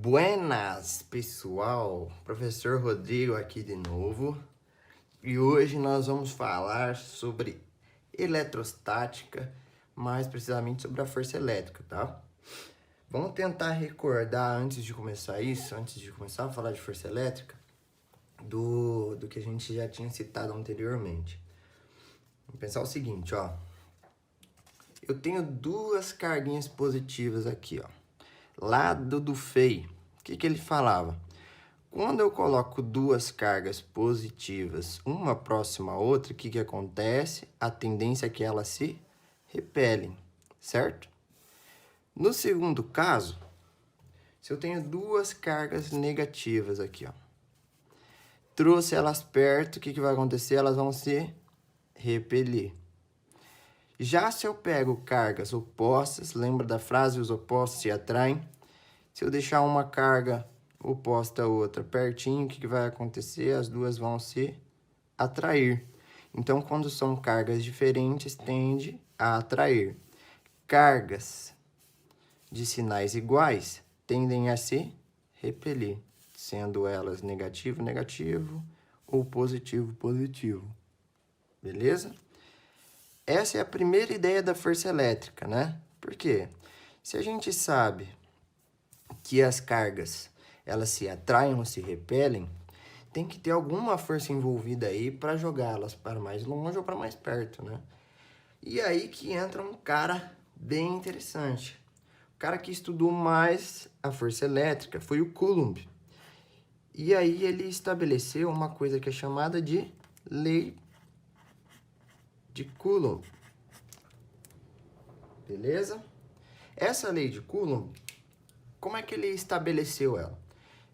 Buenas, pessoal! Professor Rodrigo aqui de novo. E hoje nós vamos falar sobre eletrostática, mais precisamente sobre a força elétrica, tá? Vamos tentar recordar antes de começar a falar de força elétrica, do que a gente já tinha citado anteriormente. Vamos pensar o seguinte, ó. Eu tenho duas carguinhas positivas aqui, ó. Lado do Fei, o que ele falava? Quando eu coloco duas cargas positivas, uma próxima à outra, o que acontece? A tendência é que elas se repelem, certo? No segundo caso, se eu tenho duas cargas negativas aqui, ó, trouxe elas perto, o que vai acontecer? Elas vão se repelir. Já se eu pego cargas opostas, lembra da frase, os opostos se atraem? Se eu deixar uma carga oposta a outra pertinho, o que vai acontecer? As duas vão se atrair. Então, quando são cargas diferentes, tende a atrair. Cargas de sinais iguais tendem a se repelir, sendo elas negativo, negativo ou positivo, positivo. Beleza? Essa é a primeira ideia da força elétrica, né? Por quê? Se a gente sabe que as cargas elas se atraem ou se repelem, tem que ter alguma força envolvida aí para jogá-las para mais longe ou para mais perto, né? E aí que entra um cara bem interessante. O cara que estudou mais a força elétrica foi o Coulomb. E aí ele estabeleceu uma coisa que é chamada de lei de Coulomb. Beleza? Essa lei de Coulomb, como é que ele estabeleceu ela?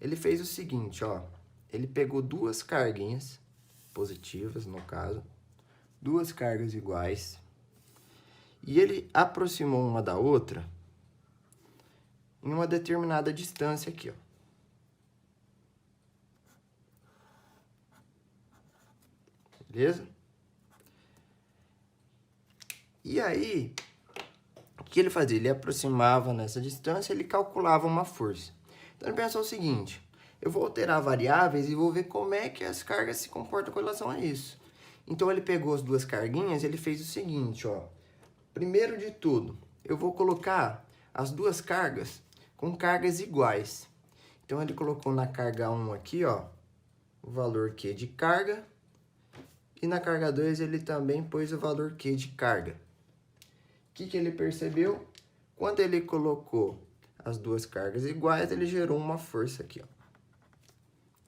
Ele fez o seguinte, ó. Ele pegou duas carguinhas positivas, no caso, duas cargas iguais, e ele aproximou uma da outra em uma determinada distância aqui, ó. Beleza? E aí, o que ele fazia? Ele aproximava nessa distância, ele calculava uma força. Então, ele pensou o seguinte: eu vou alterar variáveis e vou ver como é que as cargas se comportam com relação a isso. Então, ele pegou as duas carguinhas e ele fez o seguinte, ó. Primeiro de tudo, eu vou colocar as duas cargas com cargas iguais. Então, ele colocou na carga 1 aqui, ó, o valor Q de carga. E na carga 2, ele também pôs o valor Q de carga. O que ele percebeu? Quando ele colocou as duas cargas iguais, ele gerou uma força aqui, ó.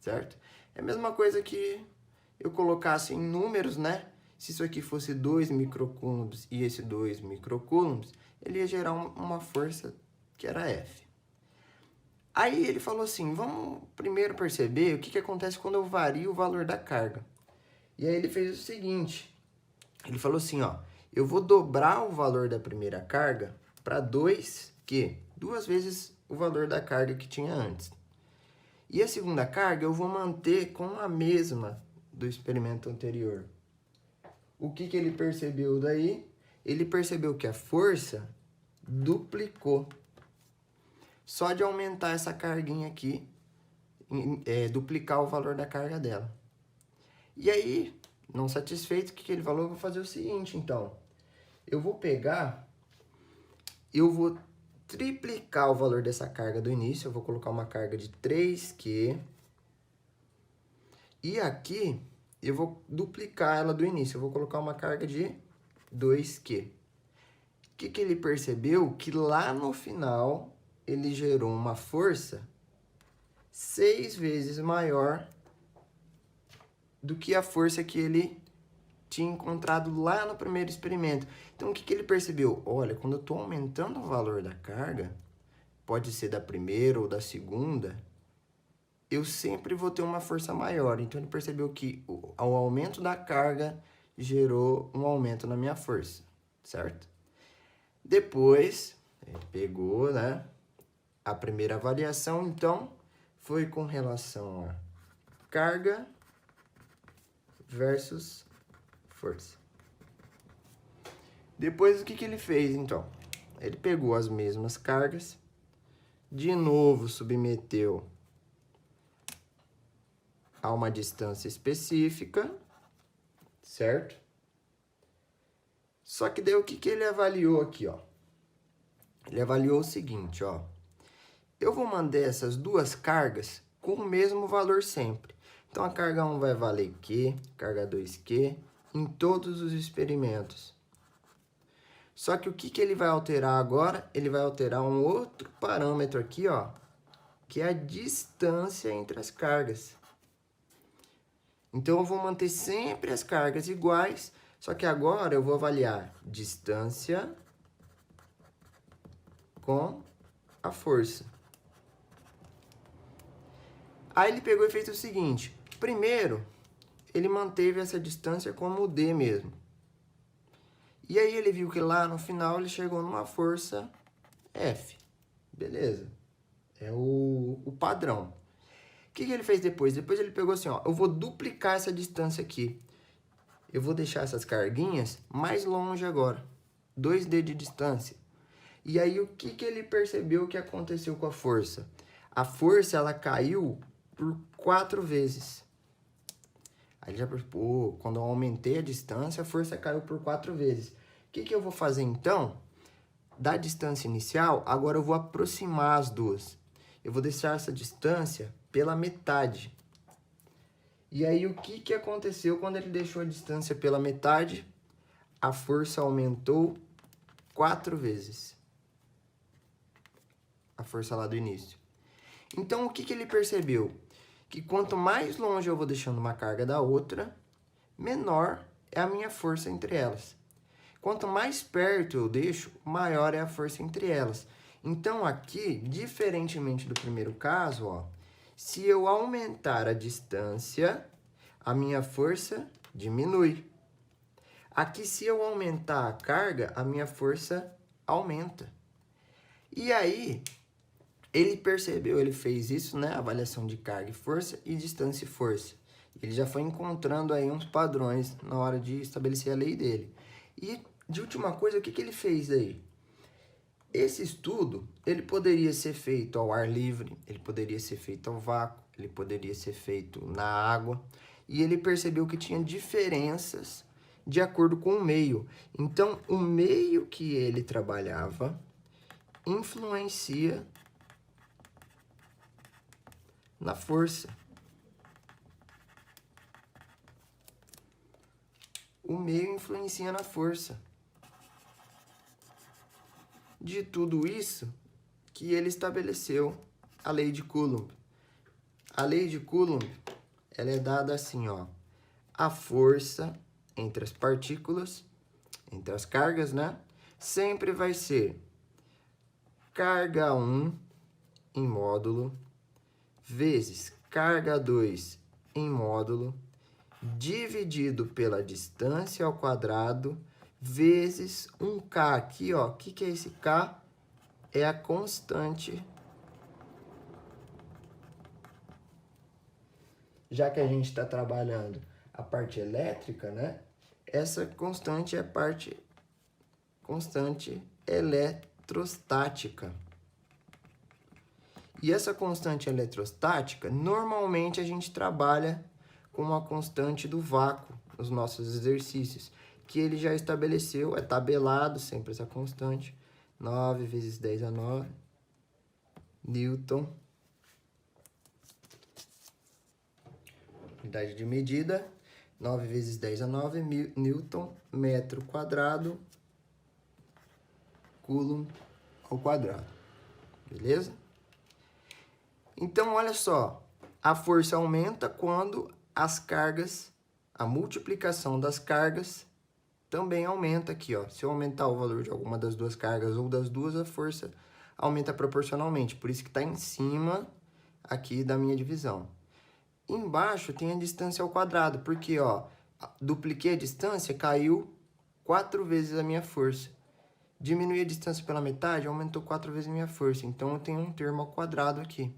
Certo? É a mesma coisa que eu colocasse em números, né? Se isso aqui fosse 2 microcoulombs e esse 2 microcoulombs, ele ia gerar uma força que era F. Aí ele falou assim, vamos primeiro perceber o que acontece quando eu vario o valor da carga. E aí ele fez o seguinte, ele falou assim, ó, eu vou dobrar o valor da primeira carga para 2 vezes o valor da carga que tinha antes. E a segunda carga eu vou manter com a mesma do experimento anterior. O que ele percebeu daí? Ele percebeu que a força duplicou. Só de aumentar essa carguinha aqui, duplicar o valor da carga dela. E aí, não satisfeito, o que ele falou? Eu vou fazer o seguinte, então. Eu vou triplicar o valor dessa carga do início. Eu vou colocar uma carga de 3Q. E aqui, eu vou duplicar ela do início. Eu vou colocar uma carga de 2Q. O que ele percebeu? Que lá no final, ele gerou uma força 6 vezes maior do que a força que ele tinha encontrado lá no primeiro experimento. Então, o que ele percebeu? Olha, quando eu estou aumentando o valor da carga, pode ser da primeira ou da segunda, eu sempre vou ter uma força maior. Então, ele percebeu que o aumento da carga gerou um aumento na minha força, certo? Depois, ele pegou, né, a primeira avaliação, então, foi com relação a carga versus força. Depois, o que ele fez, então? Ele pegou as mesmas cargas, de novo submeteu a uma distância específica, certo? Só que daí o que ele avaliou aqui, ó? Ele avaliou o seguinte, ó. Eu vou mandar essas duas cargas com o mesmo valor sempre. Então, a carga 1 vai valer Q, carga 2 Q, em todos os experimentos. Só que o que ele vai alterar agora? Ele vai alterar um outro parâmetro aqui, ó, que é a distância entre as cargas. Então, eu vou manter sempre as cargas iguais, só que agora eu vou avaliar distância com a força. Aí ele pegou e fez o seguinte. Primeiro, ele manteve essa distância como D mesmo. E aí ele viu que lá no final ele chegou numa força F. Beleza. É o padrão. O que ele fez depois? Depois ele pegou assim, ó. Eu vou duplicar essa distância aqui. Eu vou deixar essas carguinhas mais longe agora. 2D de distância. E aí o que ele percebeu que aconteceu com a força? A força, ela caiu por 4 vezes. Aí já percebeu, quando eu aumentei a distância, a força caiu por 4 vezes. O que eu vou fazer então? Da distância inicial, agora eu vou aproximar as duas. Eu vou deixar essa distância pela metade. E aí o que aconteceu quando ele deixou a distância pela metade? A força aumentou 4 vezes. A força lá do início. Então, o que ele percebeu? Que quanto mais longe eu vou deixando uma carga da outra, menor é a minha força entre elas. Quanto mais perto eu deixo, maior é a força entre elas. Então, aqui, diferentemente do primeiro caso, ó, se eu aumentar a distância, a minha força diminui. Aqui, se eu aumentar a carga, a minha força aumenta. E aí, ele percebeu, ele fez isso, né? Avaliação de carga e força e distância e força. Ele já foi encontrando aí uns padrões na hora de estabelecer a lei dele. E, de última coisa, o que ele fez aí? Esse estudo, ele poderia ser feito ao ar livre, ele poderia ser feito ao vácuo, ele poderia ser feito na água. E ele percebeu que tinha diferenças de acordo com o meio. Então, o meio que ele trabalhava influencia na força. O meio influencia na força. De tudo isso que ele estabeleceu a lei de Coulomb. A lei de Coulomb, ela é dada assim, ó. A força entre as partículas, entre as cargas, né? Sempre vai ser carga 1 em módulo vezes carga 2 em módulo, dividido pela distância ao quadrado, vezes 1K. Aqui, ó, o que é esse K? É a constante. Já que a gente está trabalhando a parte elétrica, né? Essa constante é a parte constante eletrostática. E essa constante eletrostática, normalmente a gente trabalha com a constante do vácuo nos nossos exercícios, que ele já estabeleceu, é tabelado sempre essa constante, 9 vezes 10 a 9, Newton. Unidade de medida, 9 vezes 10 a 9, Newton, metro quadrado, Coulomb ao quadrado. Beleza? Então, olha só, a força aumenta quando as cargas, a multiplicação das cargas também aumenta aqui, ó. Se eu aumentar o valor de alguma das duas cargas ou das duas, a força aumenta proporcionalmente. Por isso que está em cima aqui da minha divisão. Embaixo tem a distância ao quadrado, porque, ó, dupliquei a distância, caiu 4 vezes a minha força. Diminui a distância pela metade, aumentou 4 vezes a minha força. Então, eu tenho um termo ao quadrado aqui.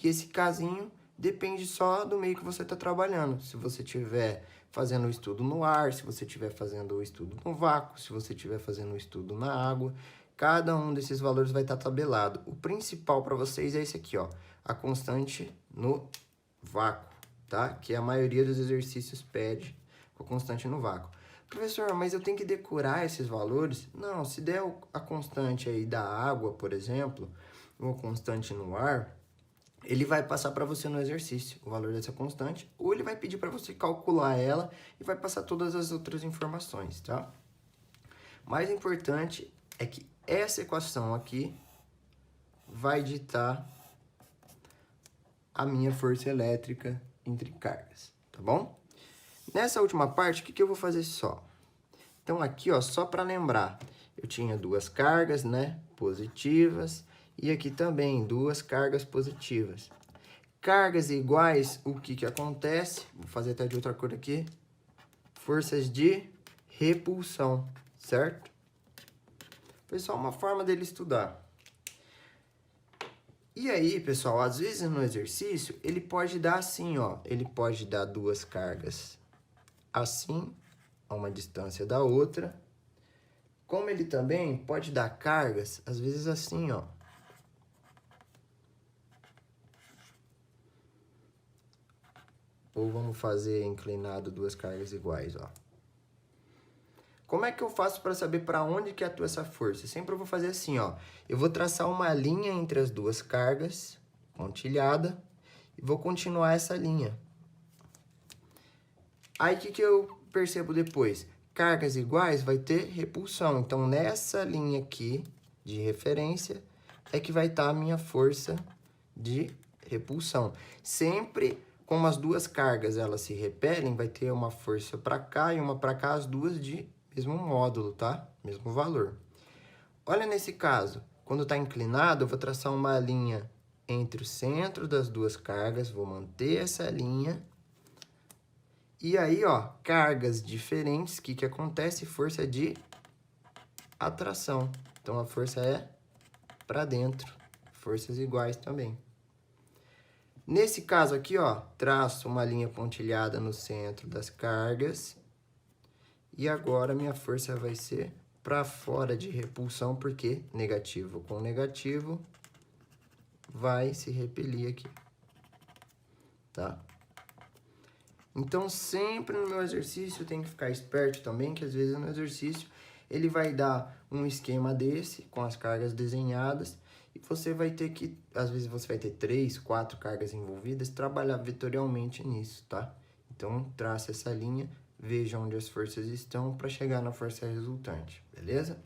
E esse casinho depende só do meio que você está trabalhando. Se você estiver fazendo o estudo no ar, se você estiver fazendo o estudo no vácuo, se você estiver fazendo o estudo na água. cada um desses valores vai estar tabelado. O principal para vocês é esse aqui, ó, a constante no vácuo, tá? Que a maioria dos exercícios pede a constante no vácuo. Professor, mas eu tenho que decorar esses valores? Não, se der a constante aí da água, por exemplo, ou constante no ar, ele vai passar para você no exercício o valor dessa constante, ou ele vai pedir para você calcular ela e vai passar todas as outras informações, tá? Mais importante é que essa equação aqui vai ditar a minha força elétrica entre cargas, tá bom? Nessa última parte, o que eu vou fazer só? Então, aqui, ó, só para lembrar, eu tinha duas cargas, né, positivas, e aqui também duas cargas positivas. Cargas iguais, o que acontece? Vou fazer até de outra cor aqui. Forças de repulsão, certo? Foi só uma forma dele estudar. E aí, pessoal, às vezes no exercício, ele pode dar assim, ó. Ele pode dar duas cargas assim, a uma distância da outra. Como ele também pode dar cargas, às vezes assim, ó. Ou vamos fazer inclinado duas cargas iguais, ó. Como é que eu faço para saber para onde que atua essa força? Sempre eu vou fazer assim, ó. Eu vou traçar uma linha entre as duas cargas, pontilhada, e vou continuar essa linha. Aí, o que eu percebo depois? Cargas iguais vai ter repulsão. Então, nessa linha aqui de referência é que vai estar a minha força de repulsão. Sempre como as duas cargas elas se repelem, vai ter uma força para cá e uma para cá, as duas de mesmo módulo, tá? Mesmo valor. Olha nesse caso, quando está inclinado, eu vou traçar uma linha entre o centro das duas cargas, vou manter essa linha. E aí, ó, cargas diferentes, o que acontece? Força de atração. Então, a força é para dentro. Forças iguais também. Nesse caso aqui, ó, traço uma linha pontilhada no centro das cargas. E agora, minha força vai ser para fora de repulsão, porque negativo com negativo vai se repelir aqui. Tá? Então, sempre no meu exercício, eu tenho que ficar esperto também, que às vezes no exercício ele vai dar um esquema desse, com as cargas desenhadas, e você vai ter que, às vezes você vai ter 3, 4 cargas envolvidas, trabalhar vetorialmente nisso, tá? Então, traça essa linha, veja onde as forças estão para chegar na força resultante, beleza?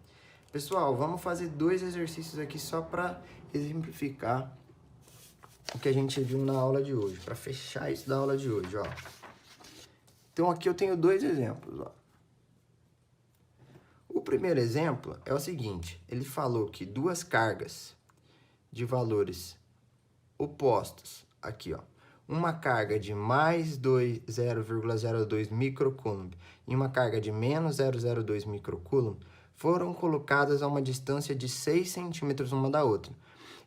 Pessoal, vamos fazer 2 exercícios aqui só para exemplificar o que a gente viu na aula de hoje, para fechar isso da aula de hoje, ó. Então, aqui eu tenho 2 exemplos, ó. O primeiro exemplo é o seguinte, ele falou que duas cargas de valores opostos, aqui, ó, uma carga de mais 0,02 microcoulomb e uma carga de menos 0,02 microcoulomb foram colocadas a uma distância de 6 centímetros uma da outra.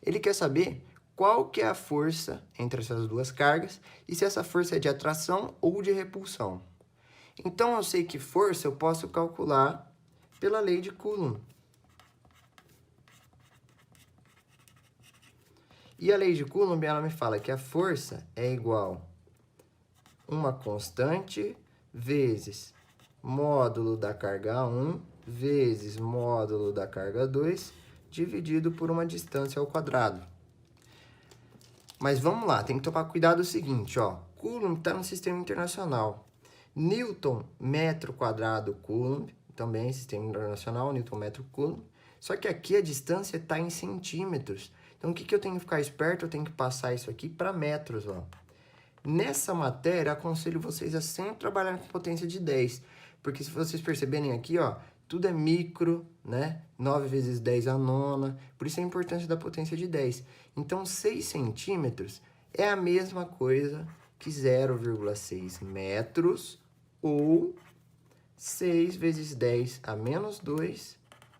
Ele quer saber qual que é a força entre essas duas cargas e se essa força é de atração ou de repulsão. Então, eu sei que força eu posso calcular pela lei de Coulomb. E a lei de Coulomb, ela me fala que a força é igual a uma constante vezes módulo da carga 1 vezes módulo da carga 2 dividido por uma distância ao quadrado. Mas vamos lá, tem que tomar cuidado o seguinte, ó. Coulomb está no sistema internacional. Newton, metro quadrado, Coulomb, também sistema internacional, Newton, metro, Coulomb. Só que aqui a distância está em centímetros. Então, o que eu tenho que ficar esperto? Eu tenho que passar isso aqui para metros, ó. Nessa matéria, aconselho vocês a sempre trabalhar com potência de 10. Porque se vocês perceberem aqui, ó, tudo é micro, né? 9 vezes 10 a nona. Por isso a importância da potência de 10. Então, 6 centímetros é a mesma coisa que 0,6 metros ou 6 vezes 10 a menos 2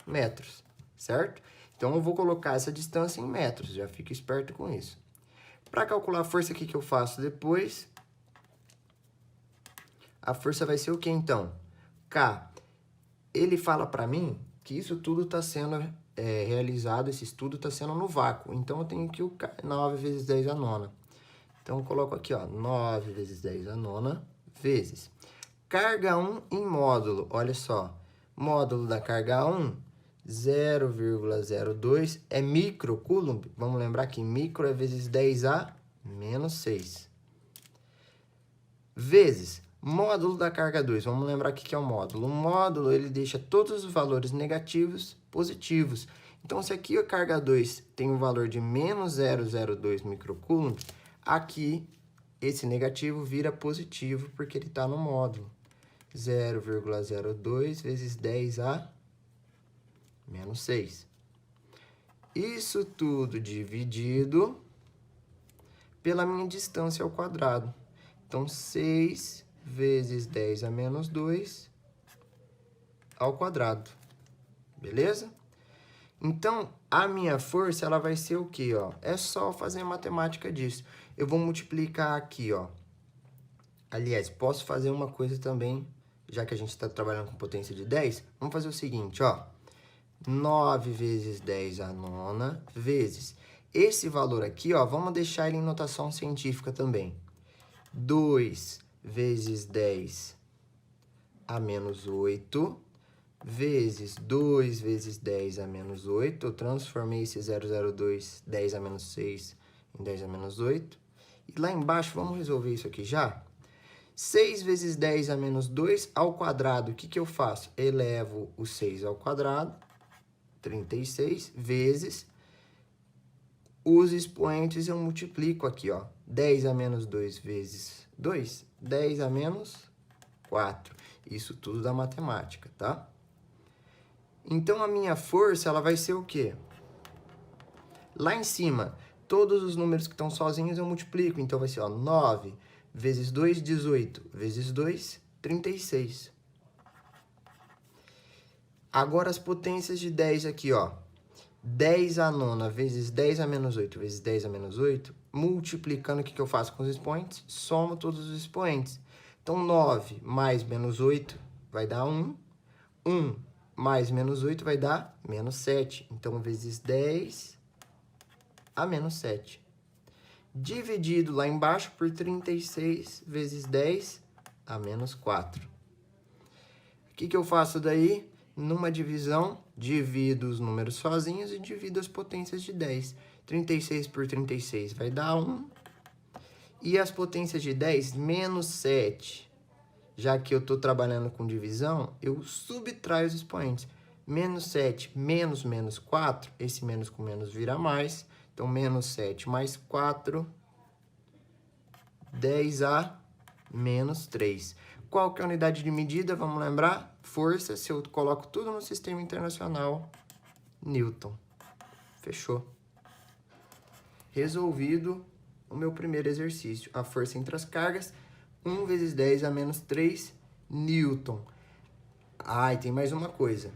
metros, certo? Então, eu vou colocar essa distância em metros, já fica esperto com isso. Para calcular a força, o que eu faço depois? A força vai ser o que, então? K. Ele fala para mim que isso tudo está sendo realizado, esse estudo está sendo no vácuo. Então, eu tenho que o 9 vezes 10 a nona. Então, eu coloco aqui, ó, 9 vezes 10 a nona, vezes. Carga 1 em módulo, olha só. Módulo da carga 1, 0,02 é microcoulomb. Vamos lembrar que micro é vezes 10 a menos 6. Vezes módulo da carga 2. Vamos lembrar o que é o módulo. O módulo, ele deixa todos os valores negativos positivos. Então, se aqui a carga 2 tem um valor de menos 0,02 microcoulomb, aqui esse negativo vira positivo porque ele está no módulo. 0,02 vezes 10 a menos 6. Isso tudo dividido pela minha distância ao quadrado. Então, 6 vezes 10 a menos 2 ao quadrado. Beleza? Então, a minha força, ela vai ser o quê, ó? É só fazer a matemática disso. Eu vou multiplicar aqui, ó. Aliás, posso fazer uma coisa também, já que a gente está trabalhando com potência de 10. Vamos fazer o seguinte, ó. 9 vezes 10 a nona, vezes esse valor aqui, ó, vamos deixar ele em notação científica também. 2 vezes 10 a menos 8, vezes 2 vezes 10 a menos 8. Eu transformei esse 0,02, 10 a menos 6, em 10 a menos 8. E lá embaixo, vamos resolver isso aqui já? 6 vezes 10 a menos 2 ao quadrado, o que eu faço? Elevo o 6 ao quadrado, 36, vezes os expoentes eu multiplico aqui, ó. 10 a menos 2 vezes 2, 10 a menos 4. Isso tudo da matemática, tá? Então, a minha força, ela vai ser o quê? Lá em cima, todos os números que estão sozinhos eu multiplico. Então, vai ser, ó, 9 vezes 2, 18, vezes 2, 36. Agora, as potências de 10 aqui, ó. 10 a nona vezes 10 a menos 8 vezes 10 a menos 8, multiplicando, o que eu faço com os expoentes? Somo todos os expoentes. Então, 9 mais menos 8 vai dar 1. 1 mais menos 8 vai dar menos 7. Então, vezes 10 a menos 7. Dividido lá embaixo por 36 vezes 10 a menos 4. O que eu faço daí? Numa divisão, divido os números sozinhos e divido as potências de 10. 36 por 36 vai dar 1. E as potências de 10, menos 7. Já que eu estou trabalhando com divisão, eu subtraio os expoentes. Menos 7 menos menos 4, esse menos com menos vira mais. Então, menos 7 mais 4, 10 a menos 3. Qual que é a unidade de medida? Vamos lembrar? Força, se eu coloco tudo no sistema internacional, Newton. Fechou. Resolvido o meu primeiro exercício. A força entre as cargas, 1 vezes 10 a menos 3 Newton. Ah, e tem mais uma coisa.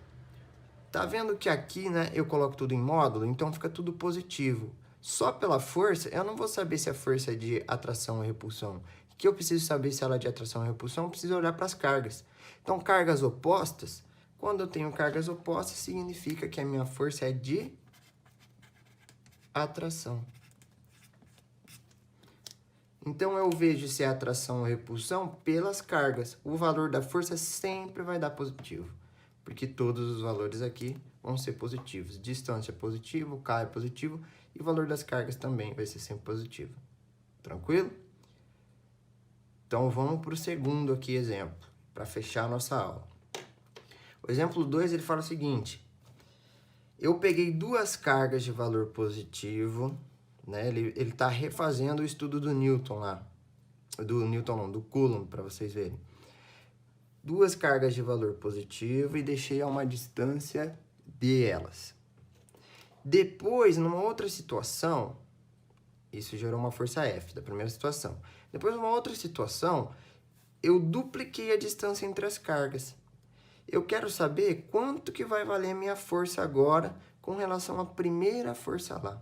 Tá vendo que aqui, né, eu coloco tudo em módulo, então fica tudo positivo. Só pela força, eu não vou saber se a força é de atração ou repulsão. O que eu preciso saber se ela é de atração ou repulsão? Eu preciso olhar para as cargas. Então, cargas opostas, quando eu tenho cargas opostas, significa que a minha força é de atração. Então, eu vejo se é atração ou repulsão pelas cargas. O valor da força sempre vai dar positivo, porque todos os valores aqui vão ser positivos. Distância é positivo, K é positivo, e o valor das cargas também vai ser sempre positivo. Tranquilo? Então, vamos para o segundo aqui exemplo, para fechar a nossa aula. O exemplo 2, ele fala o seguinte. Eu peguei duas cargas de valor positivo, né? Ele está refazendo o estudo do Newton lá. Do Newton não, do Coulomb, para vocês verem. Duas cargas de valor positivo e deixei a uma distância delas. Depois, numa outra situação, isso gerou uma força F da primeira situação. Depois, numa outra situação, eu dupliquei a distância entre as cargas. Eu quero saber quanto que vai valer a minha força agora com relação à primeira força lá.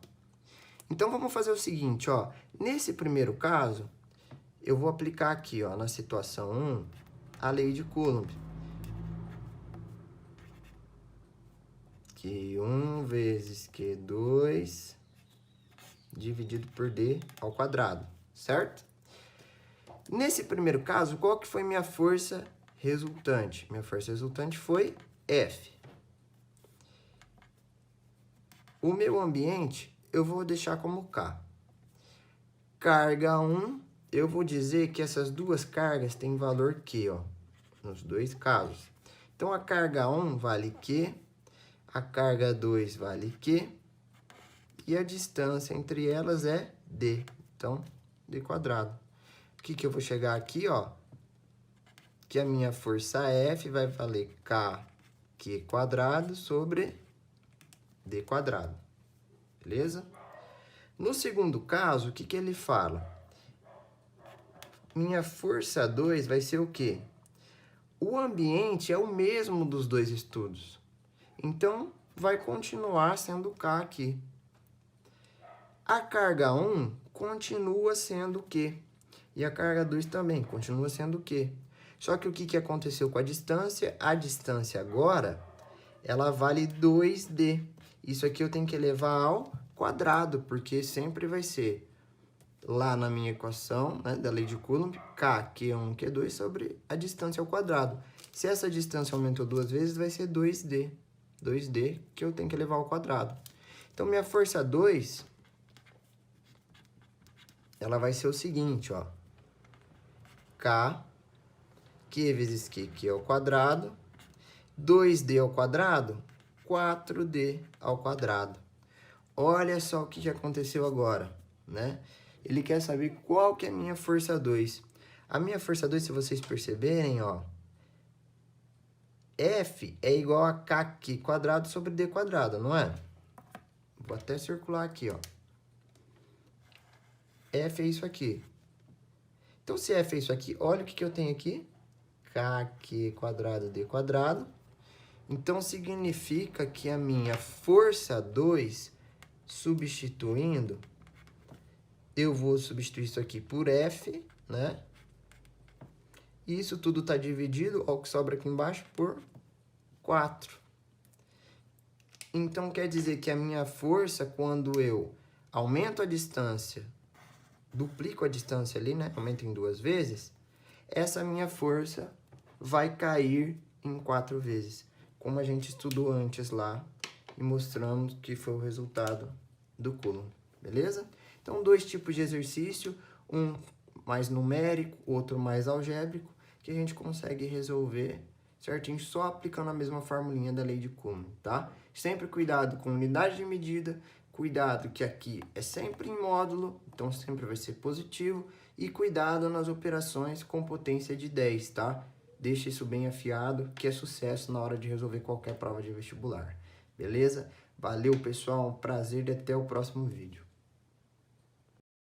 Então, vamos fazer o seguinte, ó. Nesse primeiro caso, eu vou aplicar aqui, ó, na situação 1, a lei de Coulomb. que 1 vezes Q2 dividido por D ao quadrado, certo? Nesse primeiro caso, qual que foi minha força resultante? Minha força resultante foi F. O meu ambiente, eu vou deixar como K. Carga 1, eu vou dizer que essas duas cargas têm valor Q, ó, nos dois casos. Então, a carga 1 vale Q, a carga 2 vale Q, e a distância entre elas é D. Então, D quadrado. O que eu vou chegar aqui, ó? Que a minha força F vai valer KQ quadrado sobre D quadrado. Beleza? No segundo caso, o que ele fala? Minha força 2 vai ser o quê? O ambiente é o mesmo dos dois estudos. Então, vai continuar sendo K aqui. A carga 1 continua sendo Q. E a carga 2 também continua sendo Q. Só que o que aconteceu com a distância? A distância agora, ela vale 2D. Isso aqui eu tenho que elevar ao quadrado, porque sempre vai ser lá na minha equação, né, da lei de Coulomb, K, Q1, Q2 sobre a distância ao quadrado. Se essa distância aumentou 2 vezes, vai ser 2D. 2D que eu tenho que elevar ao quadrado. Então, minha força 2, ela vai ser o seguinte, ó. K, Q vezes Q, Q ao quadrado. 2D ao quadrado, 4D ao quadrado. Olha só o que aconteceu agora, né? Ele quer saber qual que é a minha força 2. A minha força 2, se vocês perceberem, ó, F é igual a KQ quadrado sobre D quadrado, não é? Vou até circular aqui, ó. F é isso aqui. Então, se F é isso aqui, olha o que eu tenho aqui. KQ quadrado D quadrado. Então, significa que a minha força 2, substituindo, eu vou substituir isso aqui por F, né? E isso tudo está dividido, ó, o que sobra aqui embaixo, por 4. Então, quer dizer que a minha força, quando eu aumento a distância, duplico a distância ali, né? Aumento em 2 vezes, essa minha força vai cair em 4 vezes. Como a gente estudou antes lá e mostramos que foi o resultado do Coulomb, beleza? Então, 2 tipos de exercício, um mais numérico, outro mais algébrico, que a gente consegue resolver certinho só aplicando a mesma formulinha da lei de Coulomb, tá? Sempre cuidado com unidade de medida, cuidado que aqui é sempre em módulo, então sempre vai ser positivo, e cuidado nas operações com potência de 10, tá? Deixa isso bem afiado, que é sucesso na hora de resolver qualquer prova de vestibular. Beleza? Valeu, pessoal. Um prazer e até o próximo vídeo.